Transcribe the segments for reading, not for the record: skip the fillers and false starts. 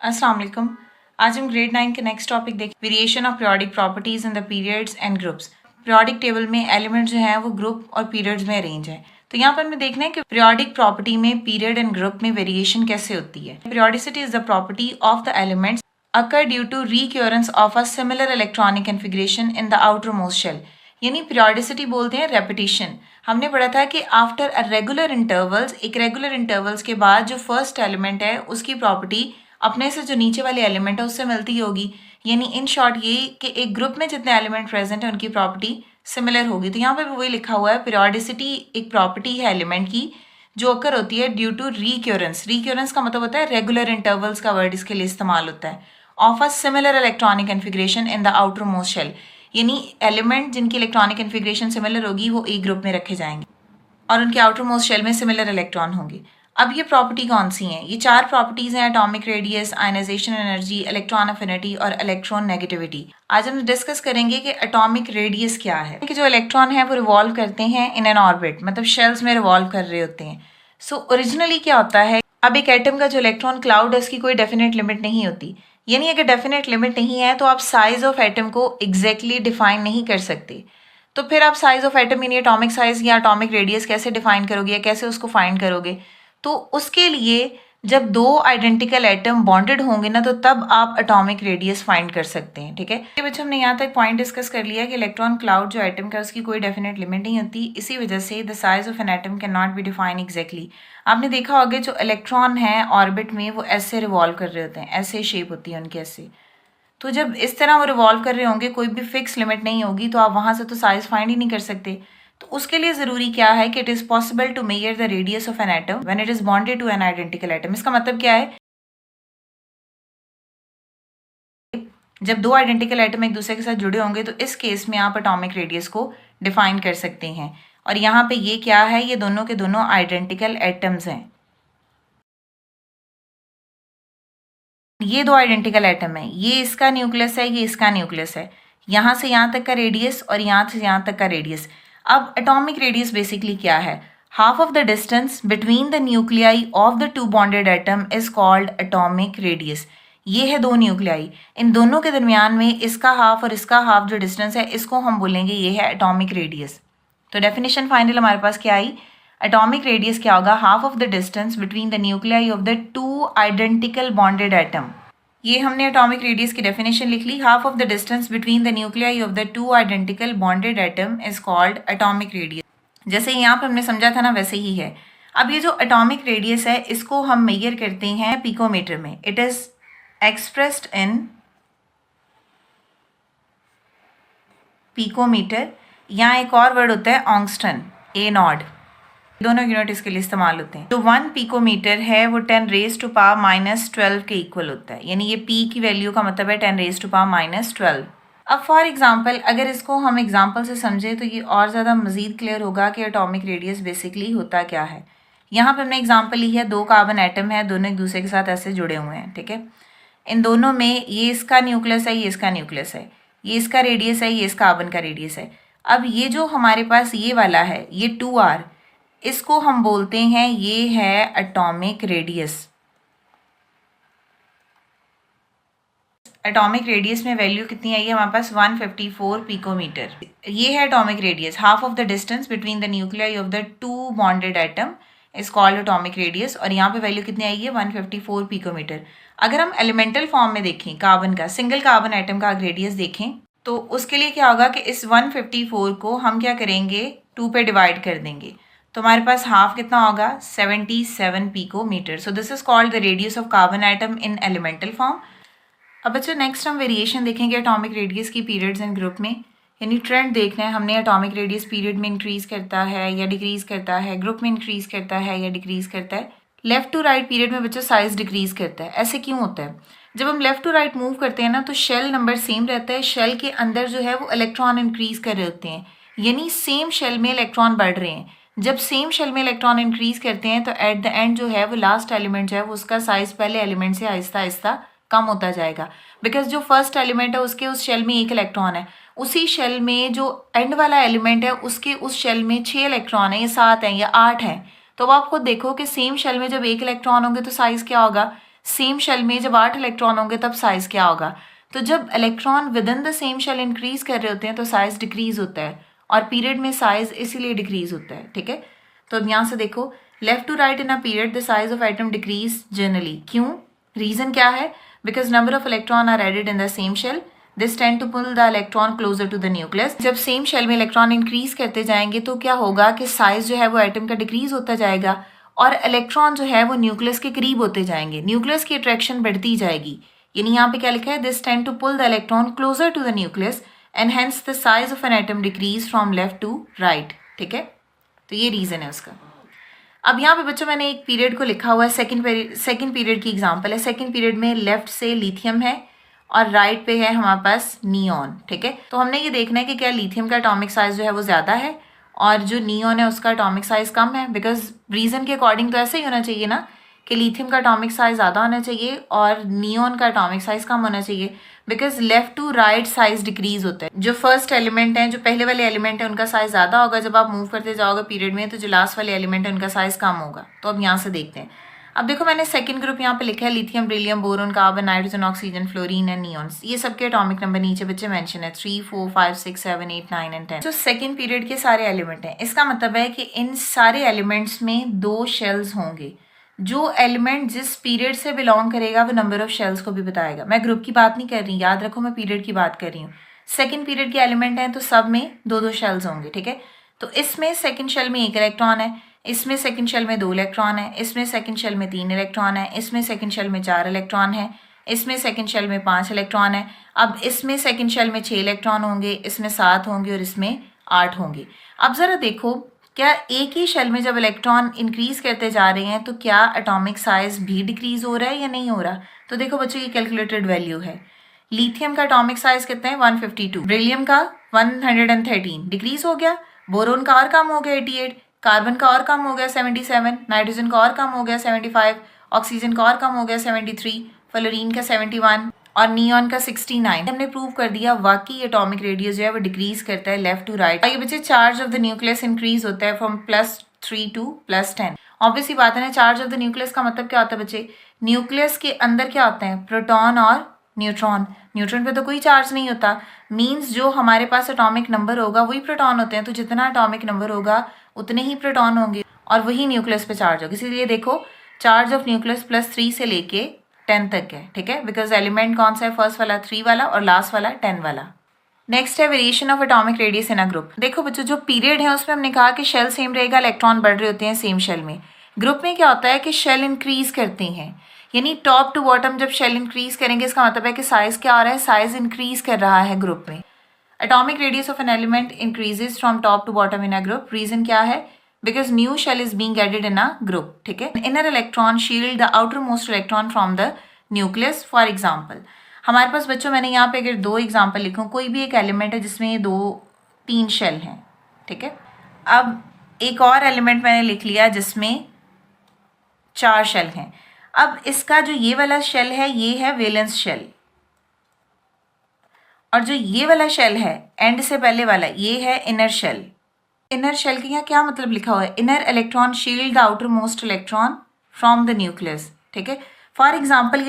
अस्सलाम वालेकुम। आज हम ग्रेड 9 के नेक्स्ट टॉपिक देखें, variation of periodic properties in the periods and groups. Periodic table में एलिमेंट जो है वो ग्रुप और पीरियड्स में अरेंज है। तो यहाँ पर हमें देखना है कि पीरियोडिक प्रॉपर्टी में पीरियड एंड ग्रुप में वेरिएशन कैसे होती है। Periodicity is the property of the elements occur due to recurrence of a similar electronic configuration in the outermost shell। यानी पीरियोडिसिटी बोलते हैं रेपिटेशन। हमने पढ़ा था कि आफ्टर अ रेगुलर इंटरवल्स, एक रेगुलर इंटरवल्स के बाद जो फर्स्ट एलिमेंट है उसकी प्रॉपर्टी अपने से जो नीचे वाले एलिमेंट है उससे मिलती होगी। यानी इन शॉर्ट ये कि एक ग्रुप में जितने एलिमेंट प्रेजेंट है उनकी प्रॉपर्टी सिमिलर होगी। तो यहाँ पे वही लिखा हुआ है, पीरियोडिसिटी एक प्रॉपर्टी है एलिमेंट की जो अकर होती है ड्यू टू रिक्योरेंस। रिक्योरेंस का मतलब होता है रेगुलर इंटरवल्स का वर्ड इसके लिए इस्तेमाल होता है। Of a similar electronic configuration in the outermost shell, यानी एलिमेंट जिनकी इलेक्ट्रॉनिक कन्फिग्रेशन सिमिलर होगी वो एक ग्रुप में रखे जाएंगे और उनके आउटर मोस्ट शेल में सिमिलर इलेक्ट्रॉन होंगे। अब ये प्रॉपर्टी कौन सी हैं? ये चार प्रॉपर्टीज हैं, atomic radius, ionization energy, electron affinity और इलेक्ट्रॉन नेगेटिविटी। आज हम डिस्कस करेंगे कि एटॉमिक रेडियस क्या है। कि जो इलेक्ट्रॉन है वो रिवॉल्व करते हैं इन एन ऑर्बिट, मतलब शेल्स में रिवॉल्व कर रहे होते हैं। सो ओरिजिनली क्या होता है, अब एक एटम का जो इलेक्ट्रॉन क्लाउड है उसकी कोई डेफिनेट लिमिट नहीं होती। यानी अगर डेफिनेट लिमिट नहीं है तो आप साइज ऑफ एटम को एग्जैक्टली डिफाइन नहीं कर सकते। तो फिर आप साइज ऑफ एटम यानी एटॉमिक साइज या एटॉमिक रेडियस कैसे डिफाइन करोगे या कैसे उसको फाइंड करोगे? तो उसके लिए जब दो आइडेंटिकल एटम बॉन्डेड होंगे ना तो तब आप एटॉमिक रेडियस फाइंड कर सकते हैं। ठीक है, ये बच्चों हमने यहाँ तक पॉइंट डिस्कस कर लिया कि इलेक्ट्रॉन क्लाउड जो एटम का उसकी कोई डेफिनेट लिमिट नहीं होती। इसी वजह से the size of an atom can not be define exactly. आपने देखा होगा जो इलेक्ट्रॉन है ऑर्बिट में वो ऐसे रिवॉल्व कर रहे होते हैं, ऐसे शेप होती है उनकी ऐसे। तो जब इस तरह वो रिवॉल्व कर रहे होंगे, कोई भी फिक्स लिमिट नहीं होगी, तो आप वहाँ से तो साइज फाइंड ही नहीं कर सकते। तो उसके लिए ज़रूरी क्या है कि it is possible to measure the radius of an atom when it is bonded to an identical atom. इसका मतलब क्या है, जब दो आइडेंटिकल एटम एक दूसरे के साथ जुड़े होंगे तो इस केस में आप एटॉमिक रेडियस को डिफाइन कर सकते हैं। और यहाँ पे ये क्या है, ये दोनों के दोनों आइडेंटिकल एटम्स हैं। ये दो आइडेंटिकल एटम है, ये इसका न्यूक्लियस है, ये इसका न्यूक्लियस है। यहाँ से यहाँ तक का रेडियस और यहाँ से यहाँ तक का रेडियस। अब एटॉमिक रेडियस बेसिकली क्या है, half of the distance between the nuclei of the to bonded atom is called atomic radius. ये है दो न्यूक्लियाई, इन दोनों के दरमियान में इसका हाफ और इसका हाफ जो डिस्टेंस है इसको हम बोलेंगे ये है एटॉमिक रेडियस। तो डेफिनेशन फाइनल हमारे पास क्या आई, एटॉमिक रेडियस क्या होगा, half of the distance between the nuclei of the two identical bonded atom. ये हमने एटॉमिक रेडियस की डेफिनेशन लिख ली, half of the distance between the nuclei of the two identical bonded atom is called atomic radius. जैसे यहाँ पे हमने समझा था ना वैसे ही है। अब ये जो एटॉमिक रेडियस है इसको हम मेजर करते हैं पिकोमीटर में। It is expressed in picometre. यहाँ एक और वर्ड होता है ऑंगस्टन, ए नॉड, दोनों यूनिट इसके लिए इस्तेमाल होते हैं। जो 1 पिकोमीटर है वो 10⁻⁻12 के इक्वल होता है। यानी ये पी की वैल्यू का मतलब है 10⁻⁻12। अब फॉर एग्जांपल अगर इसको हम एग्जांपल से समझे तो ये और ज़्यादा मज़ीद क्लियर होगा कि एटॉमिक रेडियस बेसिकली होता क्या है। यहाँ पे हमने एग्जांपल ली है, दो कार्बन एटम है, दोनों एक दूसरे के साथ ऐसे जुड़े हुए हैं। ठीक है, इन दोनों में ये इसका न्यूक्लियस है, ये इसका न्यूक्लियस है, ये इसका रेडियस है, ये इसका कार्बन का रेडियस है। अब ये जो हमारे पास ये वाला है, ये 2r, इसको हम बोलते हैं ये है एटॉमिक रेडियस। एटॉमिक रेडियस में वैल्यू कितनी आई है हमारे पास, 154 पिकोमीटर। ये है atomic radius, half of the distance between the nuclei of the to bonded atom is called atomic radius. और यहाँ पे वैल्यू कितनी आई है, 154 पिकोमीटर। अगर हम एलिमेंटल फॉर्म में देखें कार्बन का, सिंगल कार्बन एटम का रेडियस देखें तो उसके लिए क्या होगा कि इस 154 को हम क्या करेंगे, 2 पे डिवाइड कर देंगे। तो हमारे पास हाफ कितना होगा, 77 picometre. So this is called the radius of carbon atom in elemental form. अब बच्चों नेक्स्ट हम वेरिएशन देखेंगे एटॉमिक रेडियस की पीरियड्स एंड ग्रुप में। यानी ट्रेंड देखना है हमने, एटॉमिक रेडियस पीरियड में इंक्रीज करता है या डिक्रीज करता है, ग्रुप में इंक्रीज करता है या डिक्रीज करता है। लेफ्ट टू राइट पीरियड में बच्चों साइज डिक्रीज करता है। ऐसे क्यों होता है, जब हम लेफ्ट टू राइट मूव करते हैं ना तो शेल नंबर सेम रहता है, शेल के अंदर जो है वो इलेक्ट्रॉन इंक्रीज कर रहे होते हैं, यानी सेम शेल में इलेक्ट्रॉन बढ़ रहे हैं। जब सेम शेल में इलेक्ट्रॉन इंक्रीज करते हैं तो एट द एंड जो है वो लास्ट एलिमेंट जो है वो उसका साइज पहले एलिमेंट से आहिस्ता आहिस्ता कम होता जाएगा। बिकॉज जो फर्स्ट एलिमेंट है उसके उस शेल में 1 इलेक्ट्रॉन है, उसी शेल में जो एंड वाला एलिमेंट है उसके उस शेल में 6 इलेक्ट्रॉन है, या 7 हैं या 8 हैं। तो अब आप खुद देखो कि सेम शेल में जब 1 इलेक्ट्रॉन होंगे तो साइज क्या होगा, सेम शेल में जब 8 इलेक्ट्रॉन होंगे तब साइज क्या होगा। तो जब electron within the same shell increase कर रहे होते हैं तो साइज डिक्रीज होता है, और पीरियड में साइज इसीलिए डिक्रीज होता है। ठीक है, तो अब यहाँ से देखो, left to right in a period the size of atom decrease generally. क्यों, रीजन क्या है? Because number of electron are added in the same shell, this tend to pull the electron closer to the nucleus. जब same shell में electron increase करते जाएंगे तो क्या होगा कि साइज जो है वो एटम का डिक्रीज होता जाएगा, और इलेक्ट्रॉन जो है वो न्यूक्लियस के करीब होते जाएंगे, न्यूक्लियस की अट्रैक्शन बढ़ती जाएगी। यानी यहाँ पे क्या लिखा है, this tend to pull the electron closer to the nucleus and hence the size of an atom decrease from left to right. ठीक है, तो ये रीजन है उसका। अब यहाँ पे बच्चों मैंने एक पीरियड को लिखा हुआ है, सेकंड पीरियड की एग्जांपल है। सेकंड पीरियड में लेफ्ट से लिथियम है और राइट पे है हमारे पास नियॉन। ठीक है, तो हमने ये देखना है कि क्या लिथियम का एटॉमिक साइज जो है वो ज़्यादा है और जो नियॉन है उसका एटॉमिक साइज कम है। बिकॉज रीजन के अकॉर्डिंग तो ऐसे ही होना चाहिए ना कि लिथियम का एटॉमिक साइज ज़्यादा होना चाहिए और नियॉन का एटॉमिक साइज कम होना चाहिए, because left to right size decrease होता है। जो फर्स्ट एलिमेंट है, जो पहले वाले एलिमेंट है, उनका साइज ज़्यादा होगा जब आप मूव करते जाओगे पीरियड में, तो जो लास्ट वाले एलिमेंट है उनका साइज कम होगा। तो अब यहाँ से देखते हैं। अब देखो मैंने सेकंड ग्रुप यहाँ पे लिखा है, lithium, beryllium, boron, carbon, nitrogen, oxygen, fluorine and neons. ये सबके एटॉमिक नंबर नीचे बच्चे मेंशन है 3, 4, 5, 6, 7, 8, 9 एंड 10। जो सेकंड पीरियड के सारे एलिमेंट हैं, इसका मतलब है कि इन सारे एलिमेंट्स में 2 शेल्स होंगे। जो एलिमेंट जिस पीरियड से बिलोंग करेगा वो नंबर ऑफ शेल्स को भी बताएगा। मैं ग्रुप की बात नहीं कर रही, याद रखो मैं पीरियड की बात कर रही हूँ। सेकंड पीरियड के एलिमेंट हैं तो सब में 2-2 शेल्स होंगे। ठीक है, तो इसमें सेकंड शेल में 1 इलेक्ट्रॉन है, इसमें सेकंड शेल में 2 इलेक्ट्रॉन है, इसमें सेकंड शेल में 3 इलेक्ट्रॉन है, इसमें सेकंड शेल में 4 इलेक्ट्रॉन है, इसमें सेकंड शेल में 5 इलेक्ट्रॉन है। अब इसमें सेकंड शेल में 6 इलेक्ट्रॉन होंगे, इसमें 7 होंगे और इसमें 8 होंगे। अब जरा देखो, क्या एक ही शेल में जब इलेक्ट्रॉन इंक्रीज करते जा रहे हैं तो क्या एटॉमिक साइज भी डिक्रीज हो रहा है या नहीं हो रहा? तो देखो बच्चों, ये कैलकुलेटेड वैल्यू है। लिथियम का एटॉमिक साइज कितना है 152, बेरिलियम का 113, डिक्रीज हो गया। बोरोन का और कम हो गया 88, कार्बन का और कम हो गया 77, नाइट्रोजन का और कम हो गया 75, ऑक्सीजन का और कम हो गया 73, फ्लोरीन का 71 और नियॉन का 69। हमने प्रूव कर दिया वाकई एटॉमिक रेडियस जो है वो डिक्रीज करता है लेफ्ट टू राइट। आइए बच्चे, charge of the nucleus increase होता है फ्रॉम +3 टू +10। ऑब्वियसली बात है ना, चार्ज ऑफ द न्यूक्लियस का मतलब क्या होता है बच्चे? न्यूक्लियस के अंदर क्या होते हैं? प्रोटॉन और न्यूट्रॉन। न्यूट्रॉन पे तो कोई चार्ज नहीं होता, मीन्स जो हमारे पास एटॉमिक नंबर होगा वही प्रोटॉन होते हैं। तो जितना एटॉमिक नंबर होगा उतने ही प्रोटॉन होंगे और वही न्यूक्लियस पे चार्ज होगा। इसीलिए देखो, चार्ज ऑफ न्यूक्लियस +3 से लेके 10 तक है। ठीक है, बिकॉज एलिमेंट कौन सा है? फर्स्ट वाला 3 वाला और लास्ट वाला 10 वाला। नेक्स्ट है variation of atomic radius in a group. देखो बच्चों, जो पीरियड है उसमें हमने कहा कि शेल सेम रहेगा, इलेक्ट्रॉन बढ़ रहे होते हैं सेम शेल में। ग्रुप में क्या होता है कि शेल इंक्रीज करते हैं, यानी टॉप टू बॉटम जब शेल इंक्रीज करेंगे इसका मतलब है कि साइज क्या आ रहा है? साइज इंक्रीज कर रहा है ग्रुप में। Atomic radius of an element increases from top to bottom in a group. Reason क्या है? Because new shell is being added in a group. ठीक है, inner electron shield the outermost electron from the nucleus. For example, हमारे पास बच्चों मैंने यहाँ पे अगर 2 एग्जाम्पल लिखूँ, कोई भी एक एलिमेंट है जिसमें ये 2-3 शेल हैं। ठीक है, अब एक और एलिमेंट मैंने लिख लिया जिसमें 4 शेल हैं। अब इसका जो ये वाला शेल है ये है वैलेंस शेल, और जो ये वाला शेल है एंड से पहले वाला ये है इनर शेल। इनर शेल के यहाँ क्या मतलब लिखा हुआ है? Inner electron shield the outermost electron from the nucleus. ठीक है, फॉर एग्जाम्पल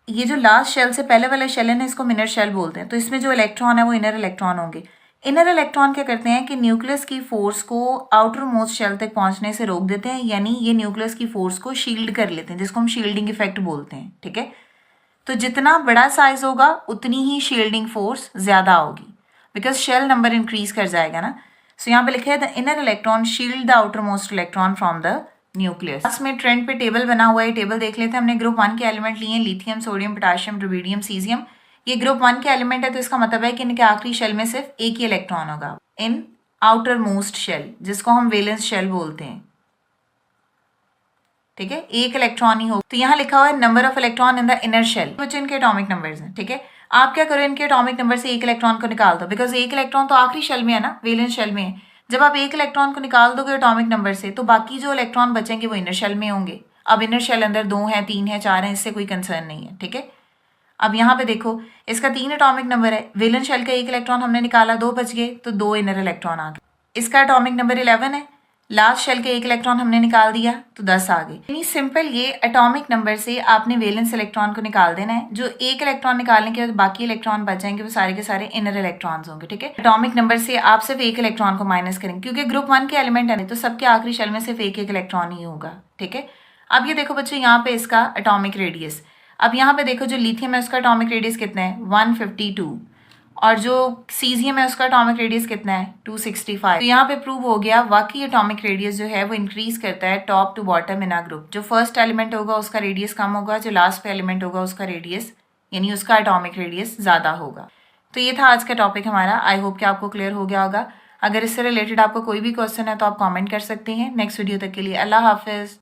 ये जो लास्ट शेल से पहले वाला शेल है ना, इसको इनर शेल बोलते हैं। तो इसमें जो इलेक्ट्रॉन है वो इनर इलेक्ट्रॉन होंगे। इनर इलेक्ट्रॉन क्या करते हैं कि न्यूक्लियस की फोर्स को आउटर मोस्ट शेल तक पहुंचने से रोक देते हैं, यानी ये न्यूक्लियस की फोर्स को शील्ड कर लेते हैं, जिसको हम शील्डिंग इफेक्ट बोलते हैं। ठीक है, तो जितना बड़ा साइज होगा उतनी ही शील्डिंग फोर्स ज्यादा होगी, बिकॉज शेल नंबर इंक्रीज कर जाएगा ना। सो यहाँ पे लिखा है the inner electron shield the outermost electron from the nucleus. Last में ट्रेंड पे टेबल बना हुआ है, टेबल देख लेते हैं। हमने ग्रुप 1 के एलिमेंट लिए हैं, lithium, sodium, potassium, rubidium, caesium. ये ग्रुप 1 के एलिमेंट है, तो इसका मतलब है कि इनके आखिरी शेल में सिर्फ एक ही इलेक्ट्रॉन होगा इन आउटर मोस्ट शेल, जिसको हम वैलेंस शेल बोलते हैं। ठीक है, एक इलेक्ट्रॉन ही हो। तो यहाँ लिखा हुआ है number of electron in the inner shell, बच्चे इनके एटॉमिक नंबर्स हैं। ठीक है, आप क्या करो, इनके एटॉमिक नंबर से एक इलेक्ट्रॉन को निकाल दो, बिकॉज एक इलेक्ट्रॉन तो आखिरी शेल में है ना, वैलेंस शेल में है। जब आप एक इलेक्ट्रॉन को निकाल दोगे एटॉमिक नंबर से, तो बाकी जो इलेक्ट्रॉन बचेंगे वो इनर शेल में होंगे। अब इनर शेल अंदर 2 हैं, 3 हैं, 4 हैं, इससे कोई कंसर्न नहीं है। ठीक है, अब यहाँ पे देखो, इसका 3 एटॉमिक नंबर है, वैलेंस शेल का एक इलेक्ट्रॉन हमने निकाला, 2 बच गए, तो 2 इनर इलेक्ट्रॉन आ गए। इसका एटॉमिक नंबर 11 है, लास्ट शेल के 1 इलेक्ट्रॉन हमने निकाल दिया तो 10 आ गए। यानी सिंपल ये एटॉमिक नंबर से आपने वैलेंस इलेक्ट्रॉन को निकाल देना है। जो 1 इलेक्ट्रॉन निकालने के बाद बाकी इलेक्ट्रॉन बच जाएंगे वो सारे के सारे इनर इलेक्ट्रॉन्स होंगे। ठीक है, एटॉमिक नंबर से आप सिर्फ 1 इलेक्ट्रॉन को माइनस करेंगे क्योंकि ग्रुप 1 के एलिमेंट है तो सबके आखिरी शेल में सिर्फ 1 इलेक्ट्रॉन ही होगा। ठीक है, अब ये देखो बच्चों यहाँ पे इसका एटॉमिक रेडियस। अब यहाँ पे देखो जो लिथियम है उसका एटॉमिक रेडियस कितना है 152 और जो सीजियम है उसका एटॉमिक रेडियस कितना है 265। तो यहाँ पे प्रूव हो गया वाकई एटॉमिक रेडियस जो है वो इंक्रीज करता है top to bottom in a group. जो फर्स्ट एलिमेंट होगा उसका रेडियस कम होगा, जो लास्ट पे एलिमेंट होगा उसका रेडियस यानी उसका एटॉमिक रेडियस ज्यादा होगा। तो ये था आज का टॉपिक हमारा। आई होप कि आपको क्लियर हो गया होगा। अगर इससे रिलेटेड आपको कोई भी क्वेश्चन है तो आप कॉमेंट कर सकते हैं। नेक्स्ट वीडियो तक के लिए अल्लाह हाफिज।